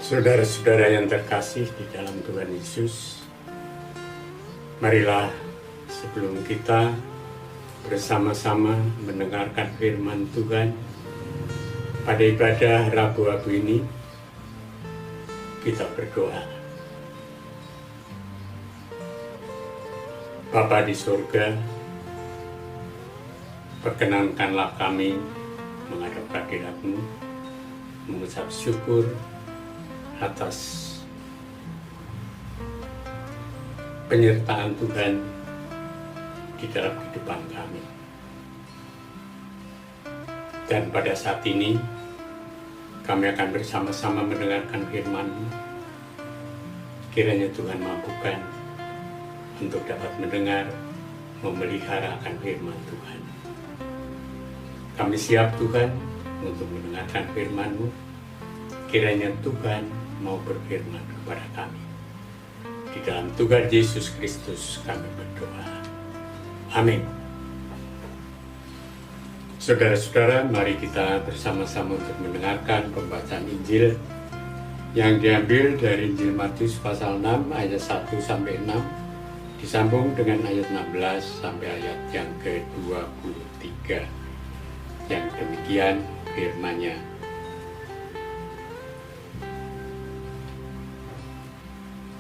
Saudara-saudara yang terkasih di dalam Tuhan Yesus, marilah sebelum kita bersama-sama mendengarkan firman Tuhan pada ibadah Rabu-Rabu ini, kita berdoa. Bapa di surga, perkenankanlah kami menghadap hadirat-Mu, mengucap syukur atas penyertaan Tuhan di dalam kehidupan kami. Dan pada saat ini, kami akan bersama-sama mendengarkan firman-Mu. Kiranya Tuhan mampukan untuk dapat mendengar, memelihara akan firman Tuhan. Kami siap Tuhan untuk mendengarkan firman-Mu. Kiranya Tuhan mau berfirman kepada kami. Di dalam Tuhan Yesus Kristus kami berdoa. Amin. Saudara-saudara, mari kita bersama-sama untuk mendengarkan pembacaan Injil yang diambil dari Injil Matius pasal 6 ayat 1 sampai 6 disambung dengan ayat 16 sampai ayat yang ke-23. Yang demikian firman-Nya.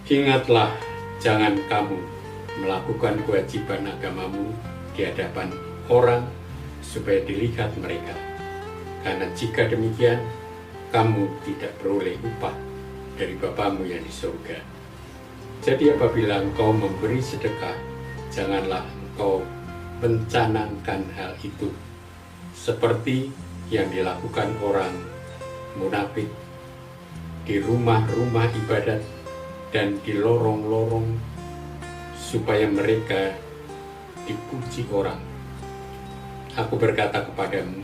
Ingatlah, jangan kamu melakukan kewajiban agamamu di hadapan orang supaya dilihat mereka. Karena jika demikian, kamu tidak beroleh upah dari Bapamu yang di surga. Jadi apabila engkau memberi sedekah, janganlah engkau mencanangkan hal itu seperti yang dilakukan orang munafik di rumah-rumah ibadat dan di lorong-lorong supaya mereka dipuji orang. Aku berkata kepadamu,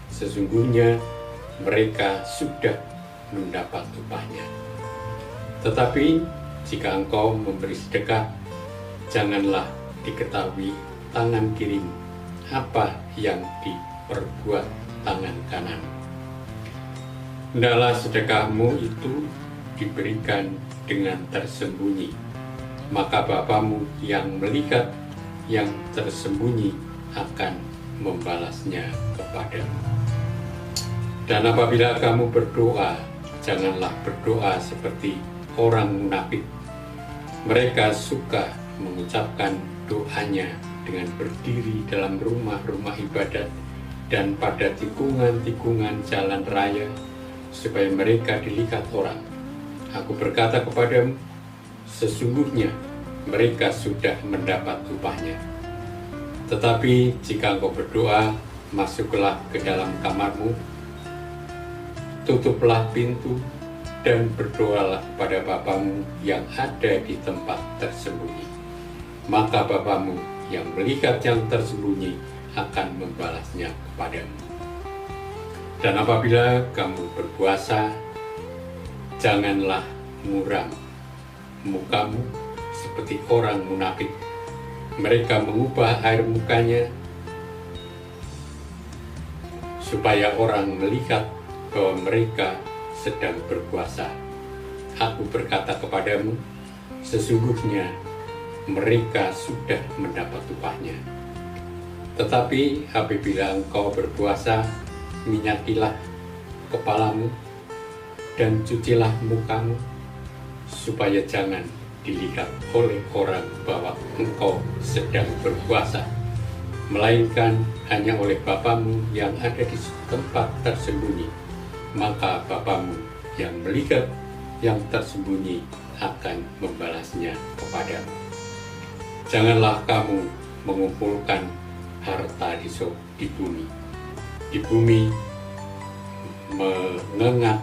sesungguhnya mereka sudah mendapat upahnya. Tetapi jika engkau memberi sedekah, janganlah diketahui tangan kirimu apa yang diperbuat tangan kanan. Hendaklah sedekahmu itu diberikan dengan tersembunyi, maka Bapamu yang melihat yang tersembunyi akan membalasnya kepadamu. Dan apabila kamu berdoa, janganlah berdoa seperti orang munafik. Mereka suka mengucapkan doanya dengan berdiri dalam rumah-rumah ibadat dan pada tikungan-tikungan jalan raya, supaya mereka dilihat orang. Aku berkata kepadamu, sesungguhnya mereka sudah mendapat upahnya. Tetapi jika engkau berdoa, masuklah ke dalam kamarmu, tutuplah pintu, dan berdoalah kepada Bapamu yang ada di tempat tersembunyi. Maka Bapamu yang melihat yang tersembunyi akan membalasnya kepadamu. Dan apabila kamu berpuasa, janganlah muram mukamu seperti orang munafik. Mereka mengubah air mukanya supaya orang melihat bahwa mereka sedang berpuasa. Aku berkata kepadamu, sesungguhnya mereka sudah mendapat upahnya. Tetapi apabila engkau berpuasa, minyakilah kepalamu dan cucilah mukamu, supaya jangan dilihat oleh orang bahwa engkau sedang berpuasa, melainkan hanya oleh Bapamu yang ada di tempat tersembunyi. Maka Bapamu yang melihat yang tersembunyi akan membalasnya kepadamu. Janganlah kamu mengumpulkan harta di bumi. Di bumi mengengat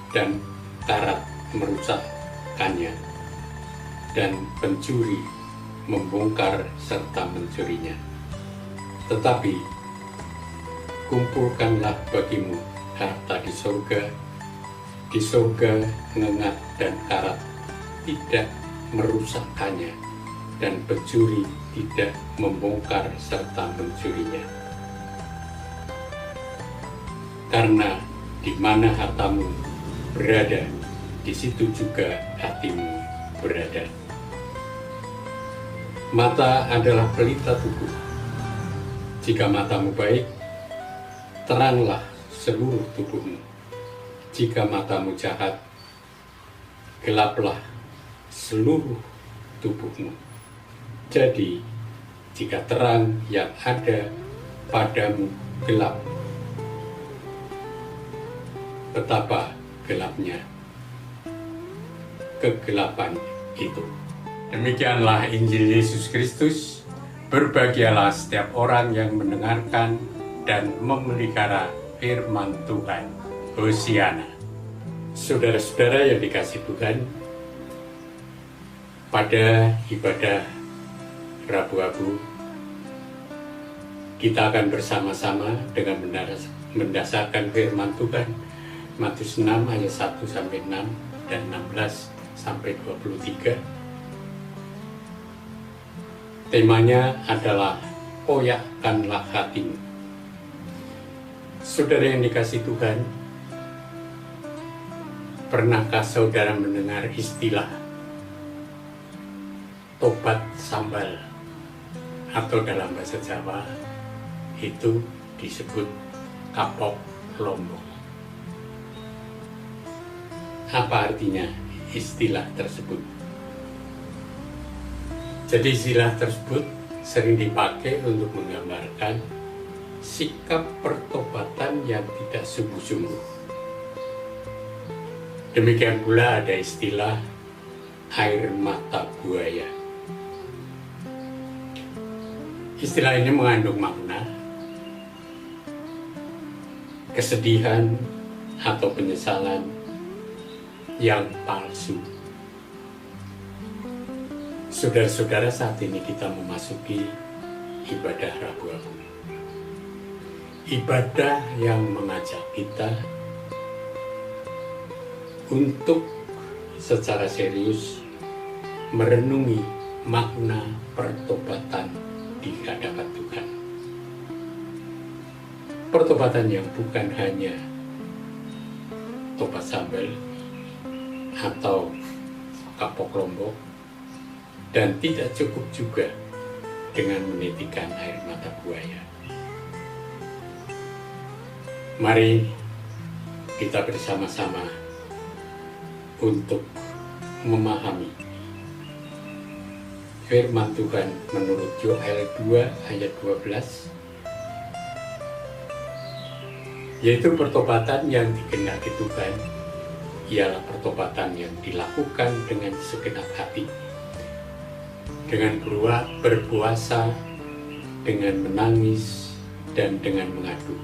dan karat merusakkannya, dan pencuri membongkar serta mencurinya. Tetapi kumpulkanlah bagimu harta di surga. Di surga mengengat dan karat tidak merusakkannya, dan pencuri tidak membongkar serta mencurinya. Karena di mana hartamu berada, di situ juga hatimu berada. Mata adalah pelita tubuh. Jika matamu baik, teranglah seluruh tubuhmu. Jika matamu jahat, gelaplah seluruh tubuhmu. Jadi, jika terang yang ada padamu gelap, betapa gelapnya kegelapan itu. Demikianlah Injil Yesus Kristus. Berbahagialah setiap orang yang mendengarkan dan memelihara firman Tuhan. Hosiana. Saudara-saudara yang dikasihi Tuhan, pada ibadah Rabu Abu, kita akan bersama-sama dengan mendasarkan firman Tuhan Matius 6 ayat 1 sampai 6 dan 16 sampai 23. Temanya adalah koyakkanlah hatimu. Saudara yang dikasihi Tuhan, pernahkah saudara mendengar istilah tobat sambal, atau dalam bahasa Jawa itu disebut kapok lombok? Apa artinya istilah tersebut? Jadi istilah tersebut sering dipakai untuk menggambarkan sikap pertobatan yang tidak sungguh-sungguh. Demikian pula ada istilah air mata buaya. Istilah ini mengandung makna kesedihan atau penyesalan yang palsu. Saudara-saudara, saat ini kita memasuki ibadah Rabu Abu. Ibadah yang mengajak kita untuk secara serius merenungi makna pertobatan di hadapan Tuhan. Pertobatan yang bukan hanya tobat sambal atau kapok lombok, dan tidak cukup juga dengan menitikan air mata buaya. Mari kita bersama-sama untuk memahami firman Tuhan menurut Yoel 2 ayat 12, yaitu pertobatan yang dikehendaki Tuhan ialah pertobatan yang dilakukan dengan segenap hati, dengan berpuasa, dengan menangis, dan dengan mengadu.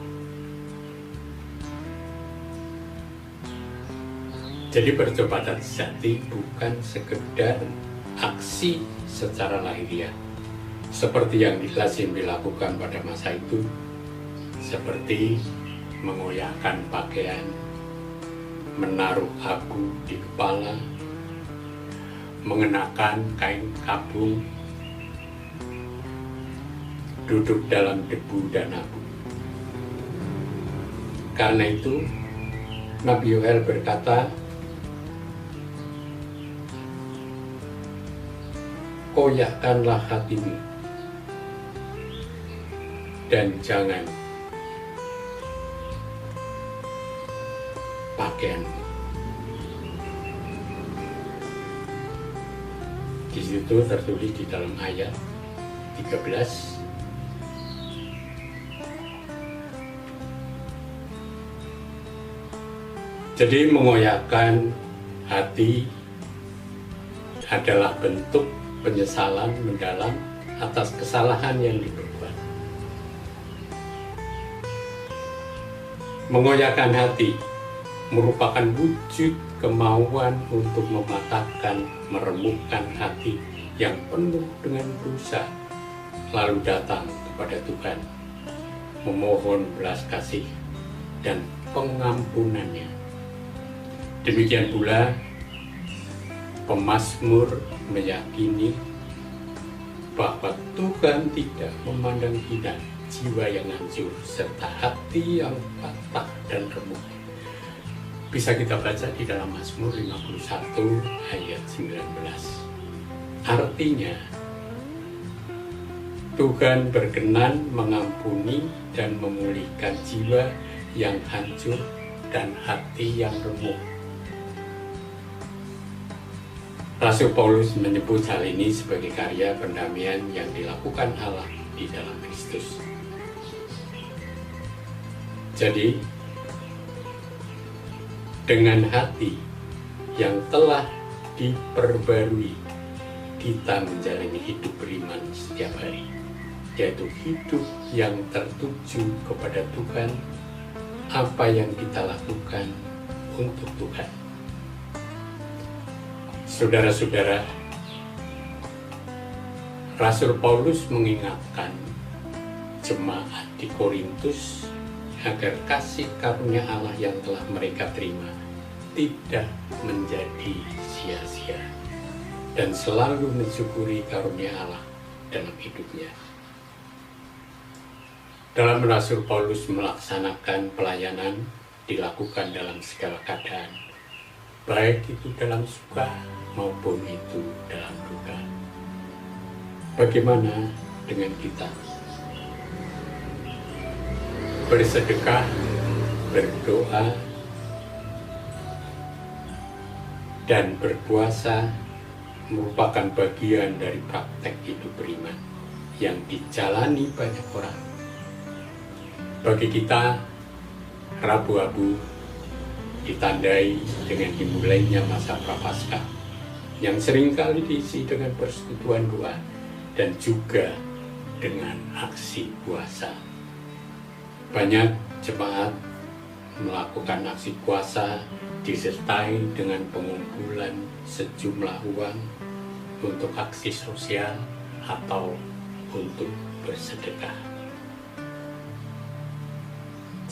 Jadi pertobatan sejati bukan sekedar aksi secara lahiriah, seperti yang lazim dilakukan pada masa itu, seperti mengoyakkan pakaian, menaruh abu di kepala, mengenakan kain kabung, duduk dalam debu dan abu. Karena itu, Nabi Yoel berkata, koyakkanlah hatimu dan jangan pakaianmu. Di situ tertulis di dalam ayat 13, jadi mengoyakkan hati adalah bentuk penyesalan mendalam atas kesalahan yang diperbuat. Mengoyakkan hati merupakan wujud kemauan untuk mematahkan, meremukkan hati yang penuh dengan dosa, lalu datang kepada Tuhan, memohon belas kasih dan pengampunannya. Demikian pula pemazmur meyakini bahwa Tuhan tidak memandang hina jiwa yang hancur serta hati yang patah dan remuk. bisa kita baca di dalam Mazmur 51 ayat 19. Artinya, Tuhan berkenan mengampuni dan memulihkan jiwa yang hancur dan hati yang remuk. Rasul Paulus menyebut hal ini sebagai karya pendamaian yang dilakukan Allah di dalam Kristus. Jadi, dengan hati yang telah diperbarui, kita menjalani hidup beriman setiap hari, yaitu hidup yang tertuju kepada Tuhan, apa yang kita lakukan untuk Tuhan. Saudara-saudara, Rasul Paulus mengingatkan jemaat di Korintus agar kasih karunia Allah yang telah mereka terima tidak menjadi sia-sia dan selalu mensyukuri karunia Allah dalam hidupnya. Dalam Rasul Paulus melaksanakan pelayanan dilakukan dalam segala keadaan, baik itu dalam suka maupun itu dalam duka. Bagaimana dengan kita? Bersedekah, berdoa, dan berpuasa merupakan bagian dari praktek hidup beriman yang dijalani banyak orang. Bagi kita, Rabu Abu ditandai dengan dimulainya masa Prapaskah yang seringkali diisi dengan persekutuan doa dan juga dengan aksi puasa. Banyak jemaat melakukan aksi puasa disertai dengan pengumpulan sejumlah uang untuk aksi sosial atau untuk bersedekah.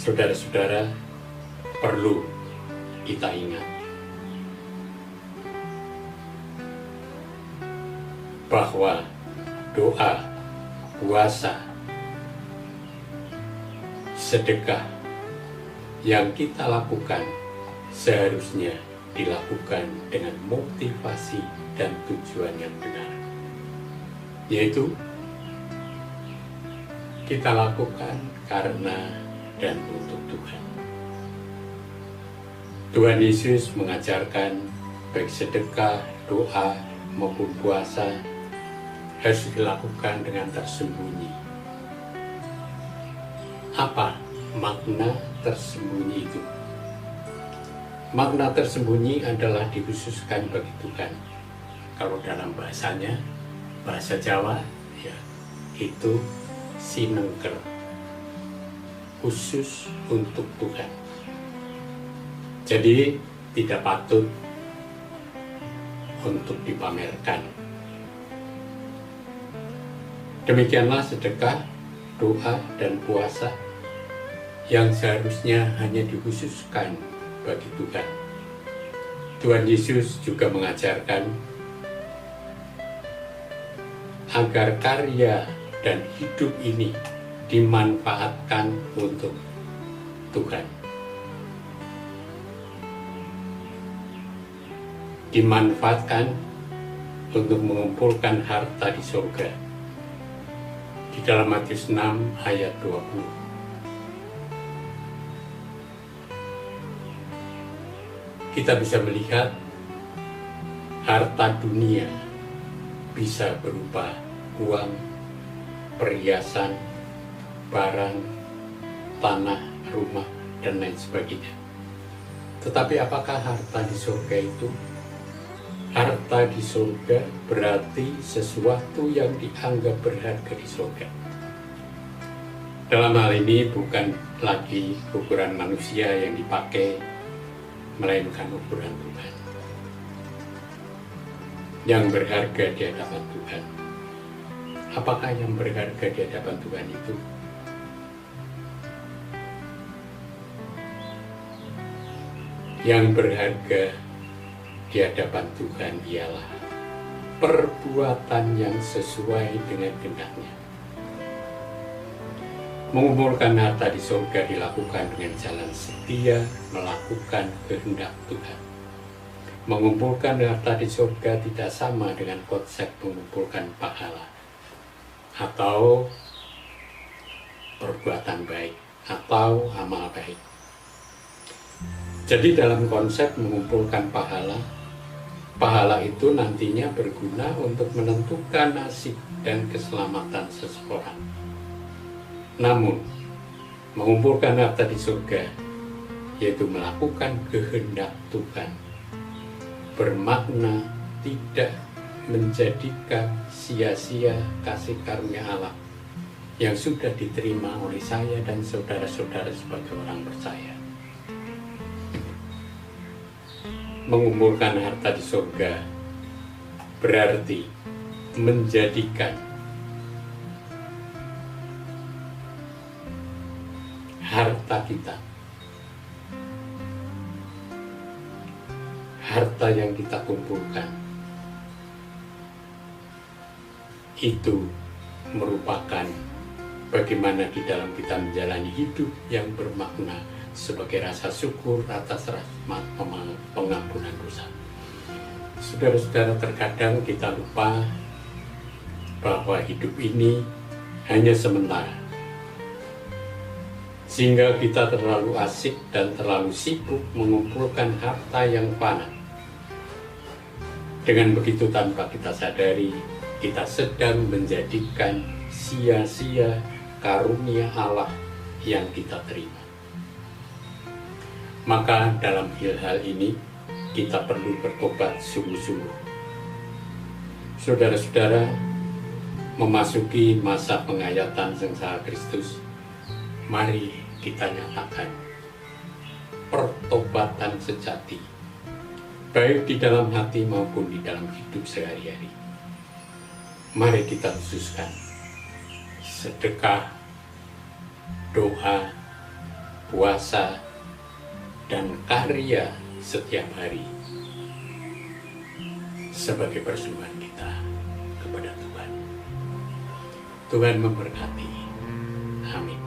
Saudara-saudara, perlu kita ingat bahwa doa, puasa, sedekah yang kita lakukan seharusnya dilakukan dengan motivasi dan tujuan yang benar, yaitu kita lakukan karena dan untuk Tuhan. Tuhan Yesus mengajarkan baik sedekah, doa maupun puasa harus dilakukan dengan tersembunyi. Apa makna tersembunyi itu? Makna tersembunyi adalah dikhususkan bagi Tuhan. Kalau dalam bahasanya, bahasa Jawa, ya, itu sinengker, khusus untuk Tuhan. Jadi tidak patut untuk dipamerkan. Demikianlah sedekah, doa, dan puasa yang seharusnya hanya dikhususkan bagi Tuhan. Tuhan Yesus juga mengajarkan agar karya dan hidup ini dimanfaatkan untuk Tuhan. Dimanfaatkan untuk mengumpulkan harta di surga. Di dalam Matius 6 ayat 20. Kita bisa melihat harta dunia bisa berupa uang, perhiasan, barang, tanah, rumah, dan lain sebagainya. Tetapi apakah harta di surga itu? Harta di surga berarti sesuatu yang dianggap berharga di surga. Dalam hal ini bukan lagi ukuran manusia yang dipakai, melainkan ukuran Tuhan yang berharga di hadapan Tuhan. Apakah yang berharga di hadapan Tuhan itu? Yang berharga di hadapan Tuhan ialah perbuatan yang sesuai dengan kehendak-Nya. Mengumpulkan harta di surga dilakukan dengan jalan setia melakukan kehendak Tuhan. Mengumpulkan harta di surga tidak sama dengan konsep mengumpulkan pahala atau perbuatan baik atau amal baik. Jadi dalam konsep mengumpulkan pahala, pahala itu nantinya berguna untuk menentukan nasib dan keselamatan seseorang. Namun, mengumpulkan harta di surga, yaitu melakukan kehendak Tuhan, bermakna tidak menjadikan sia-sia kasih karunia Allah yang sudah diterima oleh saya dan saudara-saudara sebagai orang percaya. Mengumpulkan harta di surga berarti menjadikan harta kita, harta yang kita kumpulkan, itu merupakan bagaimana di dalam kita menjalani hidup yang bermakna sebagai rasa syukur atas rahmat pengampunan dosa. Saudara-saudara, terkadang kita lupa bahwa hidup ini hanya sementara, sehingga kita terlalu asik dan terlalu sibuk mengumpulkan harta yang fana. Dengan begitu tanpa kita sadari, kita sedang menjadikan sia-sia karunia Allah yang kita terima. Maka dalam hal ini kita perlu bertobat sungguh-sungguh. Saudara-saudara, memasuki masa penghayatan sengsara Kristus, mari kita nyatakan pertobatan sejati, baik di dalam hati maupun di dalam hidup sehari-hari. Mari kita khususkan sedekah, doa, puasa, dan karya setiap hari sebagai persembahan kita kepada Tuhan. Tuhan memberkati. Amin.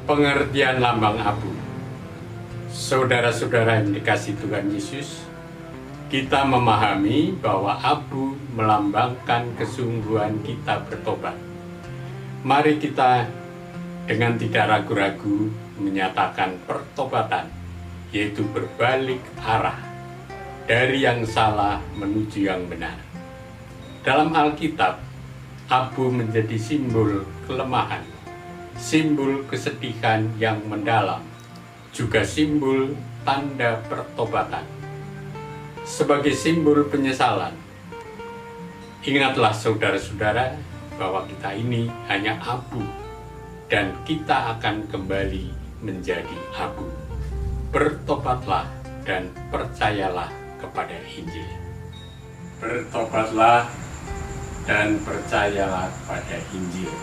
Pengertian lambang abu. Saudara-saudara yang dikasihi Tuhan Yesus, kita memahami bahwa abu melambangkan kesungguhan kita bertobat. Mari kita dengan tidak ragu-ragu menyatakan pertobatan, yaitu berbalik arah dari yang salah menuju yang benar. Dalam Alkitab, abu menjadi simbol kelemahan, simbol kesedihan yang mendalam, juga simbol tanda pertobatan. Sebagai simbol penyesalan, ingatlah saudara-saudara bahwa kita ini hanya abu dan kita akan kembali menjadi abu. Bertobatlah dan percayalah kepada Injil. Bertobatlah dan percayalah kepada Injil.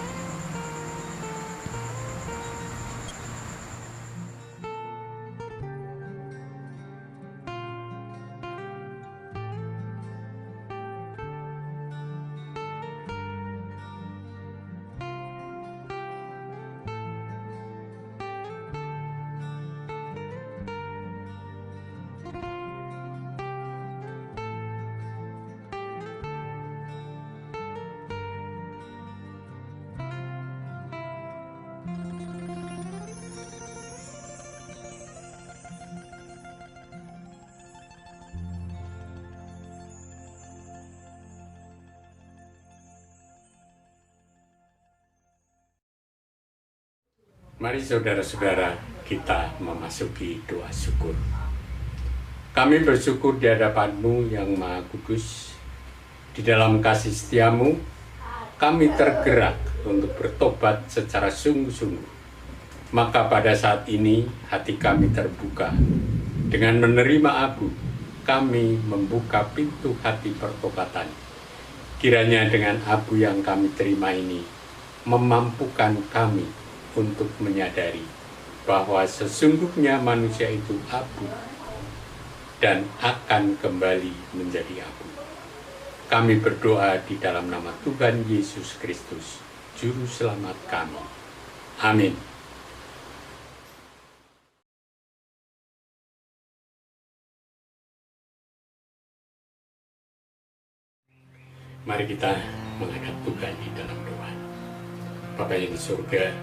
Mari saudara-saudara, kita memasuki doa syukur. Kami bersyukur di hadapan-Mu yang Maha Kudus. Di dalam kasih setia-Mu, kami tergerak untuk bertobat secara sungguh-sungguh. Maka pada saat ini hati kami terbuka. Dengan menerima abu, kami membuka pintu hati pertobatan. Kiranya dengan abu yang kami terima ini memampukan kami untuk menyadari bahwa sesungguhnya manusia itu abu dan akan kembali menjadi abu. Kami berdoa di dalam nama Tuhan Yesus Kristus, Juru Selamat kami. Amin. Mari kita menghadap Tuhan di dalam doa. Bapa yang di surga,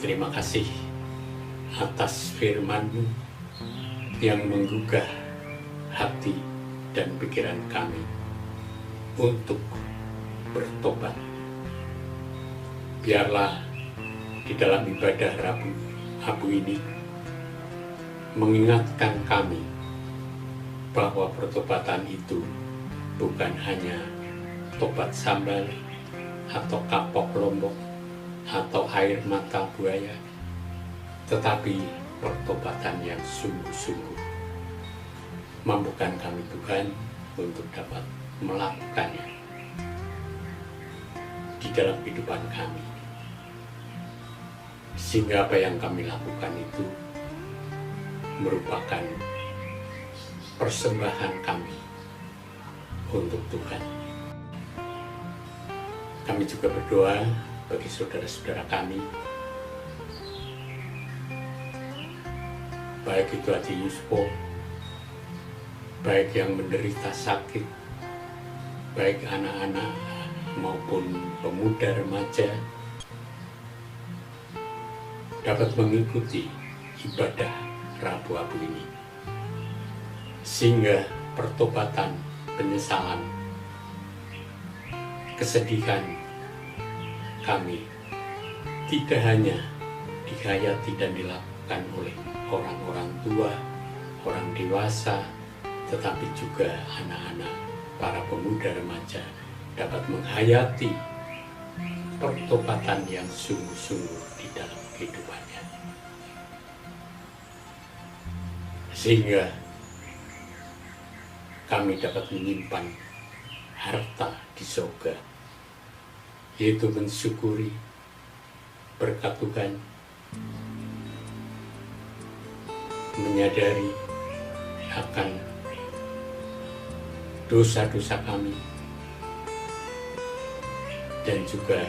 terima kasih atas firman-Mu yang menggugah hati dan pikiran kami untuk bertobat. Biarlah di dalam ibadah Rabu Abu ini mengingatkan kami bahwa pertobatan itu bukan hanya tobat sambal atau kapok lombok atau air mata buaya, tetapi pertobatan yang sungguh-sungguh. Mampukan kami Tuhan untuk dapat melakukannya di dalam kehidupan kami, sehingga apa yang kami lakukan itu merupakan persembahan kami untuk Tuhan. Kami juga berdoa bagi saudara-saudara kami, baik itu Adi Yuspo, baik yang menderita sakit, baik anak-anak maupun pemuda remaja, dapat mengikuti ibadah Rabu Abu ini, sehingga pertobatan, penyesalan, kesedihan kami tidak hanya dihayati dan dilakukan oleh orang-orang tua, orang dewasa, tetapi juga anak-anak, para pemuda remaja dapat menghayati pertobatan yang sungguh-sungguh di dalam kehidupannya. Sehingga kami dapat menyimpan harta di surga, yaitu mensyukuri berkat Tuhan, menyadari akan dosa-dosa kami, dan juga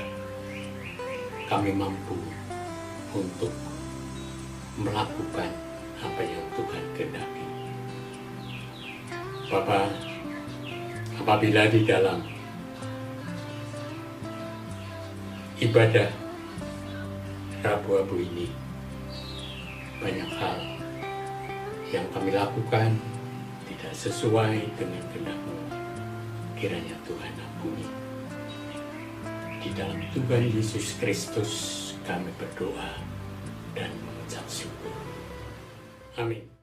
kami mampu untuk melakukan apa yang Tuhan kehendaki. Bapa, apabila di dalam ibadah Rabu Abu ini banyak hal yang kami lakukan tidak sesuai dengan kehendak-Mu, kiranya Tuhan ampuni. Di dalam Tuhan Yesus Kristus kami berdoa dan mengucap syukur. Amin.